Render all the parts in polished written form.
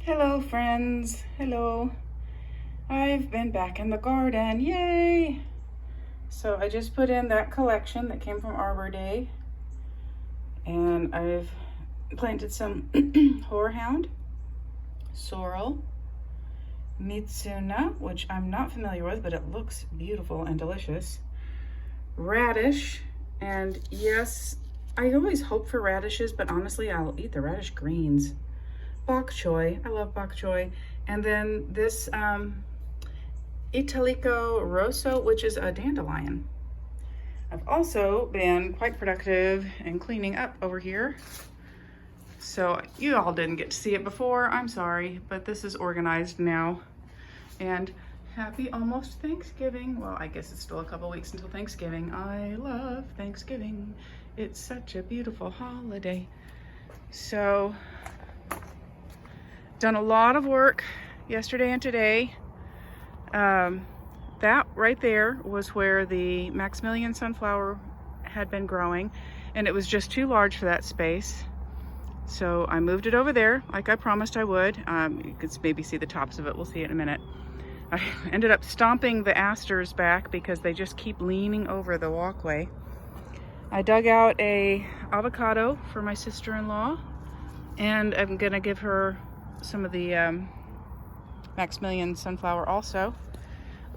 Hello friends, hello. I've been back in the garden, yay! So I just put in that collection that came from Arbor Day, and I've planted some horehound, sorrel, mitsuna, which I'm not familiar with, but it looks beautiful and delicious, radish, and yes, I always hope for radishes, but honestly I'll eat the radish greens. Bok choy, I love bok choy. And then this Italico rosso, which is a dandelion. I've also been quite productive in cleaning up over here. So you all didn't get to see it before, I'm sorry, but this is organized now. And happy almost Thanksgiving. Well, I guess it's still a couple weeks until Thanksgiving. I love Thanksgiving. It's such a beautiful holiday. So, done a lot of work yesterday and today. That right there was where the Maximilian sunflower had been growing, and it was just too large for that space. So I moved it over there like I promised I would. You can maybe see the tops of it. We'll see it in a minute. I ended up stomping the asters back because they just keep leaning over the walkway. I dug out a avocado for my sister-in-law, and I'm gonna give her some of the Maximilian sunflower also.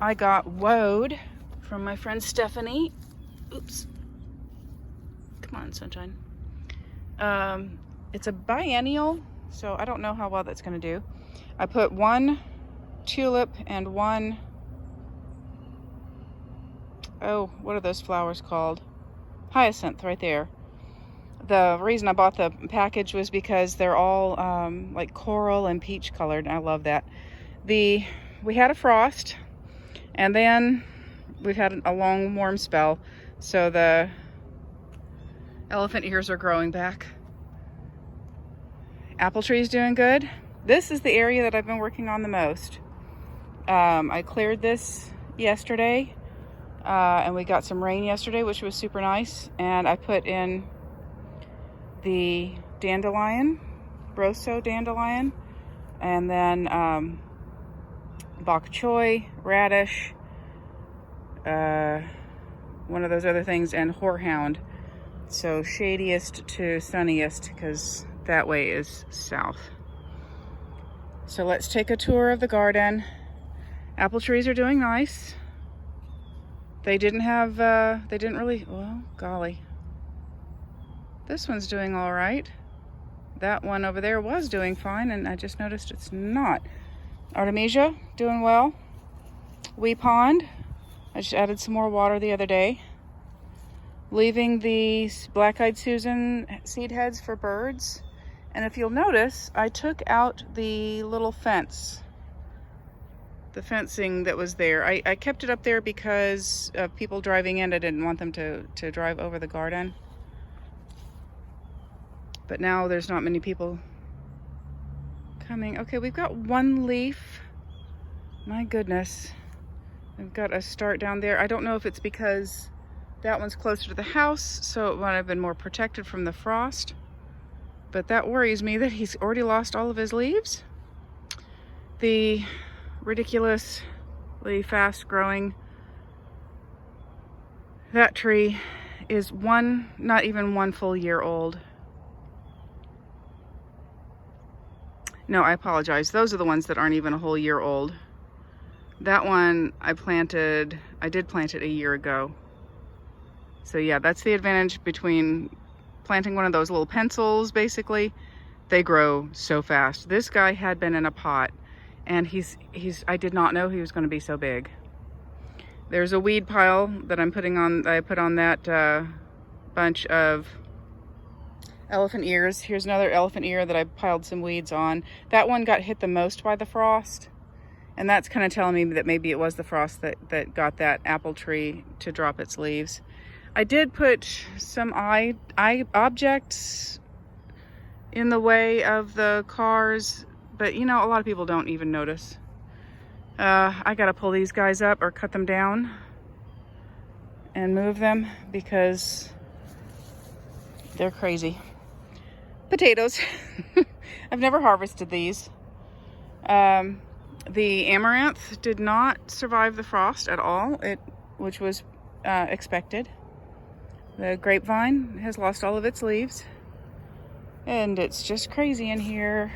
I got woad from my friend Stephanie. Oops. Come on, sunshine. It's a biennial, so I don't know how well that's gonna do. I put one tulip and one, oh, what are those flowers called? Hyacinth right there. The reason I bought the package was because they're all like coral and peach colored, and I love that. We had a frost, and then we've had a long warm spell, so the elephant ears are growing back. Apple tree's doing good. This is the area that I've been working on the most. I cleared this yesterday, and we got some rain yesterday, which was super nice, and I put in the dandelion, rosso dandelion, and then bok choy, radish, one of those other things, and horehound. So shadiest to sunniest, because that way is south. So let's take a tour of the garden. Apple trees are doing nice. They didn't really, well, golly. This one's doing all right. That one over there was doing fine, and I just noticed it's not. Artemisia, doing well. Wee pond, I just added some more water the other day. Leaving the black-eyed Susan seed heads for birds. And if you'll notice, I took out the little fence. The fencing that was there. I kept it up there because of people driving in. I didn't want them to drive over the garden. But now there's not many people coming. Okay, we've got one leaf. My goodness. We've got a start down there. I don't know if it's because that one's closer to the house, so it might have been more protected from the frost. But that worries me that he's already lost all of his leaves. The ridiculously fast growing, that tree is not even one full year old. No, I apologize. Those are the ones that aren't even a whole year old. That one I did plant it a year ago. So yeah, that's the advantage between planting one of those little pencils, basically. They grow so fast. This guy had been in a pot, and I did not know he was going to be so big. There's a weed pile that I put on that bunch of elephant ears. Here's another elephant ear that I piled some weeds on. That one got hit the most by the frost, and that's kind of telling me that maybe it was the frost that got that apple tree to drop its leaves. I did put some eye objects in the way of the cars, but you know, a lot of people don't even notice. I gotta pull these guys up or cut them down and move them because they're crazy. Potatoes. I've never harvested these. The amaranth did not survive the frost at all, which was expected. The grapevine has lost all of its leaves, and it's just crazy in here.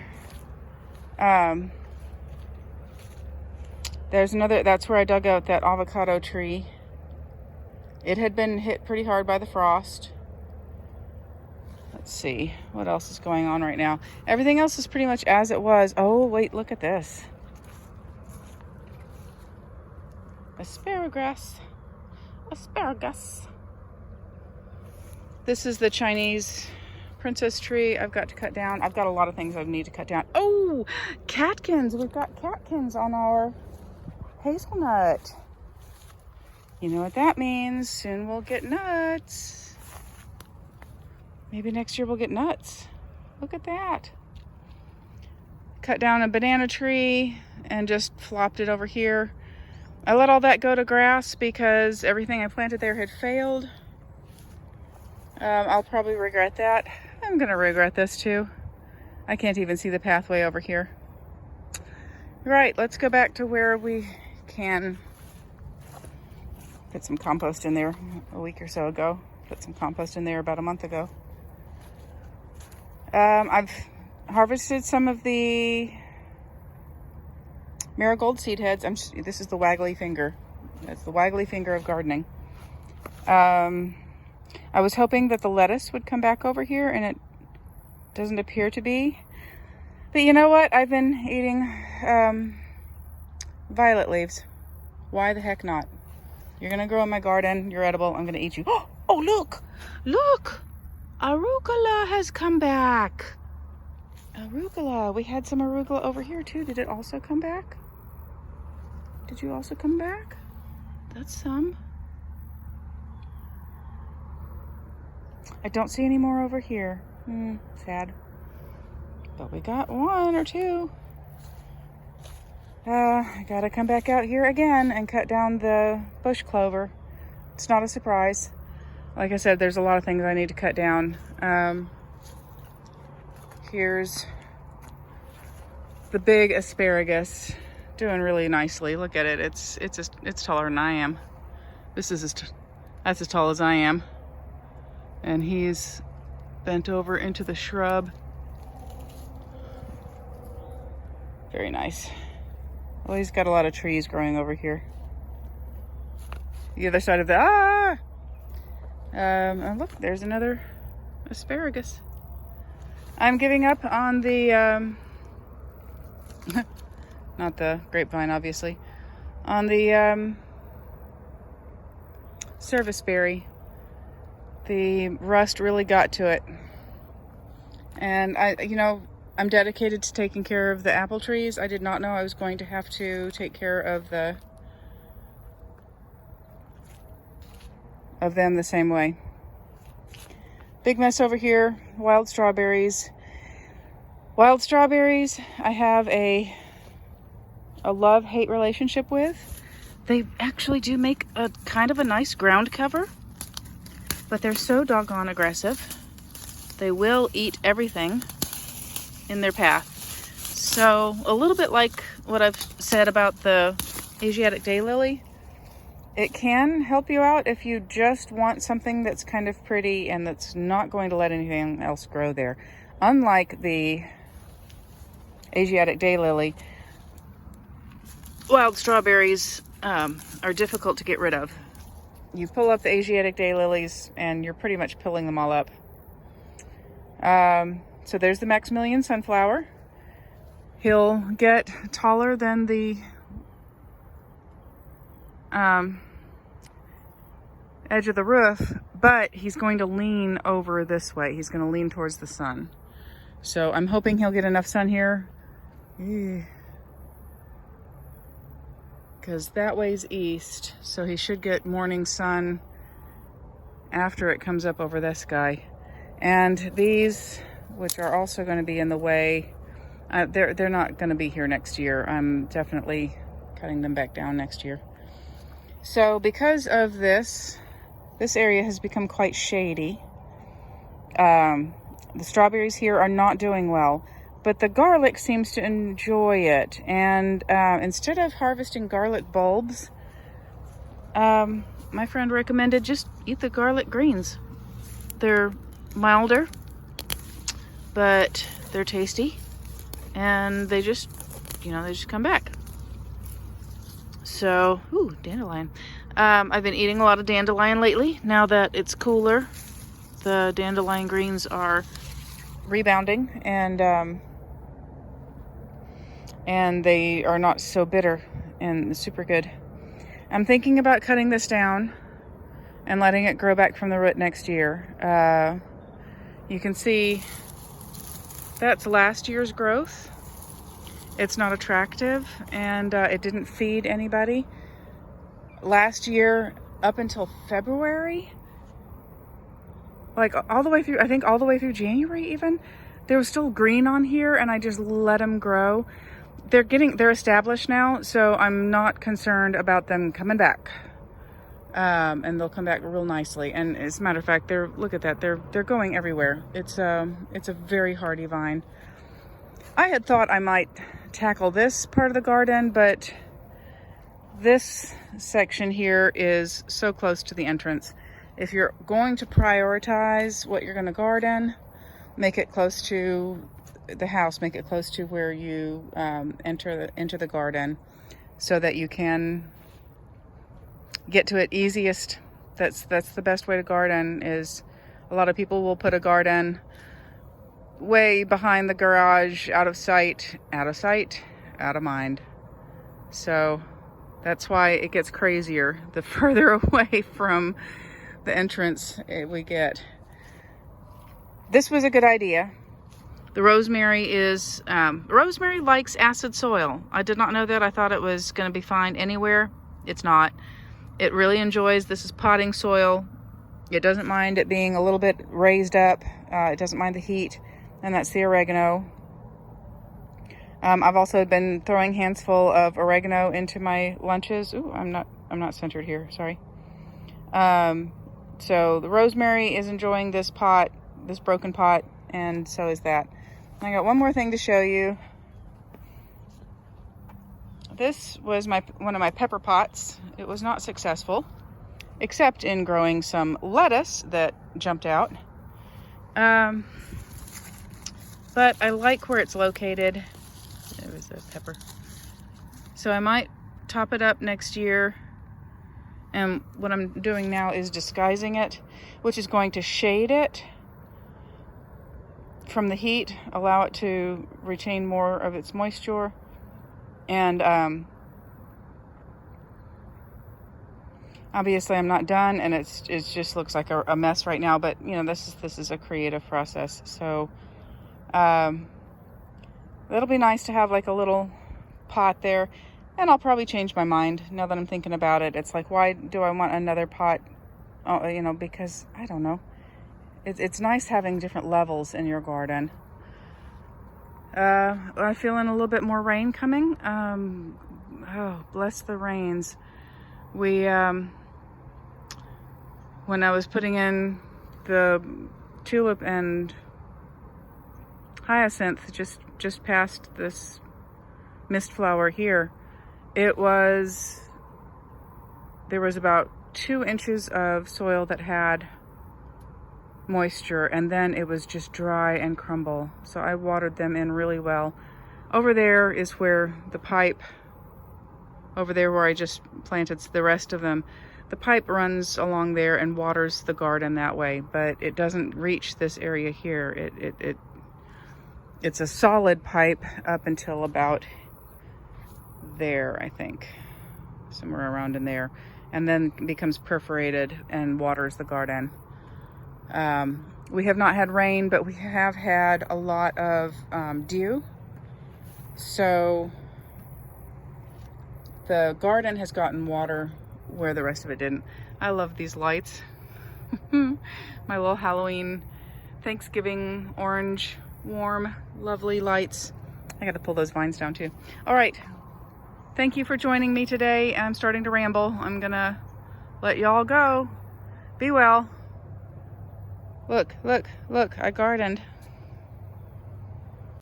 There's another, that's where I dug out that avocado tree. It had been hit pretty hard by the frost. Let's see, what else is going on right now? Everything else is pretty much as it was. Oh, wait, look at this. Asparagus. Asparagus. This is the Chinese princess tree I've got to cut down. I've got a lot of things I need to cut down. Oh, catkins. We've got catkins on our hazelnut. You know what that means. Soon we'll get nuts. Maybe next year we'll get nuts. Look at that. Cut down a banana tree and just flopped it over here. I let all that go to grass because everything I planted there had failed. I'll probably regret that. I'm gonna regret this too. I can't even see the pathway over here. Right, let's go back to where we can put some compost in there a week or so ago. Put some compost in there about a month ago. I've harvested some of the marigold seed heads. This is the waggly finger. That's the waggly finger of gardening. I was hoping that the lettuce would come back over here, and it doesn't appear to be. But you know what? I've been eating violet leaves. Why the heck not? You're gonna grow in my garden. You're edible. I'm gonna eat you. Oh, look! Look! Arugula has come back. Arugula. We had some arugula over here too. Did it also come back? Did you also come back? That's some. I don't see any more over here. Sad. But we got one or two. I gotta come back out here again and cut down the bush clover. It's not a surprise. Like I said, there's a lot of things I need to cut down. Here's the big asparagus, doing really nicely. Look at it. It's taller than I am. That's as tall as I am. And he's bent over into the shrub. Very nice. Well, he's got a lot of trees growing over here. The other side of the and look, there's another asparagus. I'm giving up on the not the grapevine, obviously, on the serviceberry. The rust really got to it, and I'm dedicated to taking care of the apple trees. I did not know I was going to have to take care of them the same way. Big mess over here. Wild strawberries. Wild strawberries, I have a love-hate relationship with. They actually do make a kind of a nice ground cover, but they're so doggone aggressive. They will eat everything in their path. So a little bit like what I've said about the Asiatic daylily, it can help you out if you just want something that's kind of pretty and that's not going to let anything else grow there. Unlike the Asiatic daylily, wild strawberries are difficult to get rid of. You pull up the Asiatic daylilies and you're pretty much pulling them all up. So there's the Maximilian sunflower. He'll get taller than the edge of the roof, but he's going to lean over this way. He's going to lean towards the sun. So I'm hoping he'll get enough sun here. Because that way's east, so he should get morning sun after it comes up over this guy. And these, which are also going to be in the way, they're not going to be here next year. I'm definitely cutting them back down next year. So because of this area has become quite shady. The strawberries here are not doing well. but the garlic seems to enjoy it. And instead of harvesting garlic bulbs, my friend recommended just eat the garlic greens. They're milder, but they're tasty, and they just, they just come back. So, ooh, dandelion. I've been eating a lot of dandelion lately. Now that it's cooler, the dandelion greens are rebounding, and they are not so bitter and super good. I'm thinking about cutting this down and letting it grow back from the root next year. You can see that's last year's growth. It's not attractive, and it didn't feed anybody. Last year, up until February, like all the way through, I think all the way through January even, there was still green on here, and I just let them grow. They're established now, so I'm not concerned about them coming back. And they'll come back real nicely. And as a matter of fact, look at that, they're going everywhere. It's a very hardy vine. I had thought I might tackle this part of the garden, but this section here is so close to the entrance. If you're going to prioritize what you're going to garden, make it close to the house, make it close to where you enter the garden, so that you can get to it easiest. That's the best way to garden. Is a lot of people will put a garden way behind the garage, out of sight, out of mind. So that's why it gets crazier the further away from the entrance we get. This was a good idea. The rosemary rosemary likes acid soil. I did not know that. I thought it was going to be fine anywhere. It's not. It really enjoys, this is potting soil. It doesn't mind it being a little bit raised up. It doesn't mind the heat. And that's the oregano. I've also been throwing hands full of oregano into my lunches. Ooh, I'm not centered here, sorry. So the rosemary is enjoying this pot, this broken pot, and so is that. I got one more thing to show you. This was one of my pepper pots. It was not successful, except in growing some lettuce that jumped out. But I like where it's located. There was a pepper. So I might top it up next year. And what I'm doing now is disguising it, which is going to shade it from the heat, allow it to retain more of its moisture. And obviously I'm not done, and it just looks like a mess right now, but this is a creative process. So it'll be nice to have like a little pot there, and I'll probably change my mind now that I'm thinking about it. It's like, why do I want another pot? Because I don't know. It's nice having different levels in your garden. I'm feeling a little bit more rain coming. Oh, bless the rains. We, when I was putting in the tulip and hyacinth just past this mist flower here, there was about 2 inches of soil that had moisture, and then it was just dry and crumble. So I watered them in really well. Over there is where the pipe, over there where I just planted the rest of them, the pipe runs along there and waters the garden that way, but it doesn't reach this area here. It's a solid pipe up until about there, I think, somewhere around in there, and then becomes perforated and waters the garden. We have not had rain, but we have had a lot of dew. So the garden has gotten water where the rest of it didn't. I love these lights. My little Halloween, Thanksgiving, orange, warm, lovely lights. I got to pull those vines down too. All right. Thank you for joining me today. I'm starting to ramble. I'm gonna let y'all go. Be well. Look, I gardened.